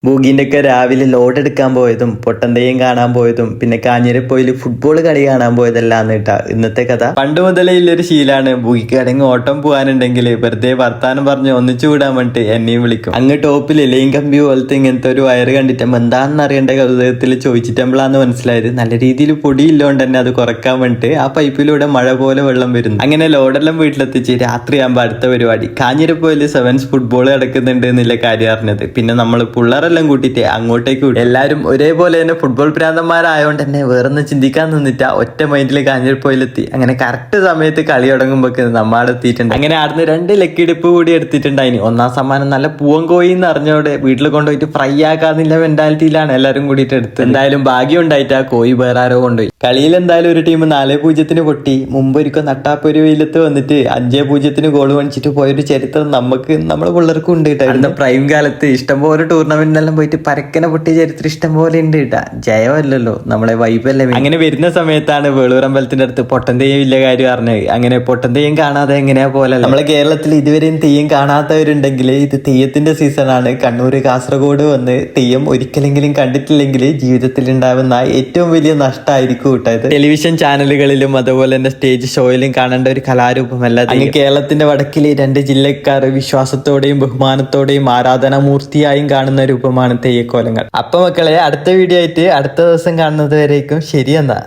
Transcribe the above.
ബൂഗിന്റെ ഒക്കെ രാവിലെ ലോഡ് എടുക്കാൻ പോയതും പൊട്ടന്തയും കാണാൻ പോയതും പിന്നെ കാഞ്ഞിരപ്പോയിൽ ഫുട്ബോൾ കളി കാണാൻ പോയതെല്ലാം കേട്ടാ ഇന്നത്തെ കഥ. പണ്ട് മുതലേ ഇല്ലൊരു ശീലാണ് ബൂഗിക്ക് അടങ്ങി ഓട്ടം പോകാനുണ്ടെങ്കിൽ വെറുതെ വർത്താനം പറഞ്ഞ് ഒന്നിച്ചു വിടാൻ വേണ്ടിട്ട് എന്നെയും വിളിക്കും. അങ്ങ് ടോപ്പിൽ ഇലയും കമ്പി പോലത്തെ ഇങ്ങനത്തെ ഒരു വയറ് കണ്ടിട്ട് എന്താണെന്ന് അറിയേണ്ട കൗതുകത്തിൽ ചോദിച്ചിട്ടമ്പളാന്ന് മനസ്സിലായത്. നല്ല രീതിയിൽ പൊടിയില്ലോണ്ട് തന്നെ അത് കുറക്കാൻ വേണ്ടിട്ട് ആ പൈപ്പിലൂടെ മഴ പോലെ വെള്ളം വരുന്നു. അങ്ങനെ ലോഡെല്ലാം വീട്ടിലെത്തിച്ച് രാത്രിയാകുമ്പോൾ അടുത്ത പരിപാടി കാഞ്ഞിരപ്പോയിൽ സെവൻസ് ഫുട്ബോൾ കിടക്കുന്നുണ്ട് എന്നുള്ള കാര്യം അറിഞ്ഞത്. പിന്നെ നമ്മൾ പിള്ളേരെല്ലാം കൂട്ടിട്ട് അങ്ങോട്ടേക്ക് വിട്ടു. എല്ലാവരും ഒരേപോലെ തന്നെ ഫുട്ബോൾ ഭ്രാന്തന്മാരായോണ്ട് തന്നെ വേറൊന്നും ചിന്തിക്കാൻ നിന്നിട്ട് ഒറ്റ മൈൻഡിൽ കാഞ്ഞിരപ്പോയിലെത്തി. അങ്ങനെ കറക്റ്റ് സമയത്ത് കളി തുടങ്ങുമ്പോഴേക്ക് നമ്മാടെ എത്തിയിട്ടുണ്ട്. അങ്ങനെ ആടുന്ന് 2 ലക്കിടിപ്പ് കൂടി എടുത്തിട്ടുണ്ടായിന്. ഒന്നാം സമ്മാനം നല്ല പൂവൻകോഴി എന്ന് അറിഞ്ഞോടെ വീട്ടിൽ കൊണ്ടുപോയിട്ട് ഫ്രൈ ആക്കാന്നുള്ള മെന്റാലിറ്റിയിലാണ് എല്ലാവരും കൂടിയിട്ട് എടുത്തത്. എന്തായാലും ഭാഗ്യം ഉണ്ടായിട്ട് ആ കോഴി വേറെ ആരോ കൊണ്ടുപോയി. കളിയിൽ എന്തായാലും ഒരു ടീം 4-0 പൊട്ടി. മുമ്പൊരിക്കൽ നട്ടാപ്പൊരു വെയിലത്ത് വന്നിട്ട് 5-0 ഗോൾ മേടിച്ചിട്ട് പോയൊരു ചരിത്രം നമ്മളെ പിള്ളേർക്കും ഉണ്ട് കേട്ടോ. പ്രൈം കാലത്ത് ഇഷ്ടംപോലെ ടൂർണമെന്റിനെല്ലാം പോയിട്ട് പരക്കനെ പൊട്ടിയ ചരിത്രം ഇഷ്ടം പോലെ ഉണ്ട് കേട്ടാ. ജയമല്ലല്ലോ, നമ്മളെ വൈബല്ലേ. അങ്ങനെ വരുന്ന സമയത്താണ് വേളൂരമ്പലത്തിന്റെ അടുത്ത് പൊട്ടന്തെയ്യം ഇല്ല കാര്യം അറിഞ്ഞത്. അങ്ങനെ പൊട്ടന്തെയ്യം കാണാതെ എങ്ങനെയാ പോലെ. നമ്മളെ കേരളത്തിൽ ഇതുവരെയും തെയ്യം കാണാത്തവരുണ്ടെങ്കിൽ ഇത് തെയ്യത്തിന്റെ സീസണാണ്. കണ്ണൂർ കാസർഗോഡ് വന്ന് തെയ്യം ഒരിക്കലെങ്കിലും കണ്ടിട്ടില്ലെങ്കിൽ ജീവിതത്തിൽ ഉണ്ടാവുന്ന ഏറ്റവും വലിയ നഷ്ടമായിരിക്കും കേട്ടത്. ടെലിവിഷൻ ചാനലുകളിലും അതുപോലെ തന്നെ സ്റ്റേജ് ഷോയിലും കാണേണ്ട ഒരു കലാരൂപമല്ല. അങ്ങ് കേരളത്തിന്റെ വടക്കിലെ 2 ജില്ലക്കാർ വിശ്വാസത്തോടെയും ബഹുമാനത്തോടെയും ആരാധനാമൂർത്തിയായും കാണുന്ന രൂപമാണ് തെയ്യക്കോലങ്ങൾ. അപ്പൊ മക്കളെ, അടുത്ത വീഡിയോ ആയിട്ട് അടുത്ത ദിവസം കാണുന്നത് വരേക്കും ശരി എന്നാ.